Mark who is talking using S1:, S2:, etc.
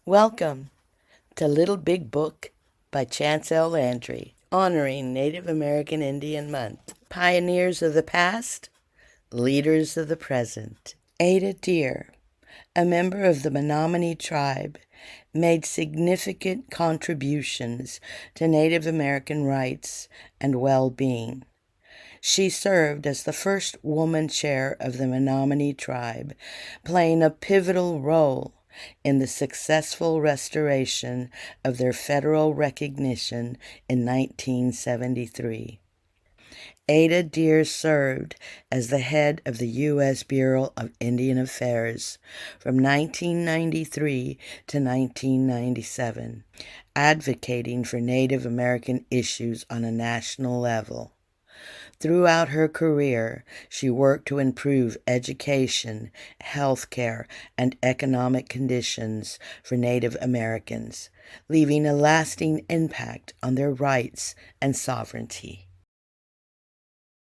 S1: Welcome to Little Big Book by Chancellor Landry, honoring Native American Indian Month. Pioneers of the past, leaders of the present. Ada Deer, a member of the Menominee Tribe, made significant contributions to Native American rights and well-being. She served as the first woman chair of the Menominee Tribe, playing a pivotal role in the successful restoration of their federal recognition in 1973. Ada Deer served as the head of the U.S. Bureau of Indian Affairs from 1993 to 1997, advocating for Native American issues on a national level. Throughout her career, she worked to improve education, health care, and economic conditions for Native Americans, leaving a lasting impact on their rights and sovereignty.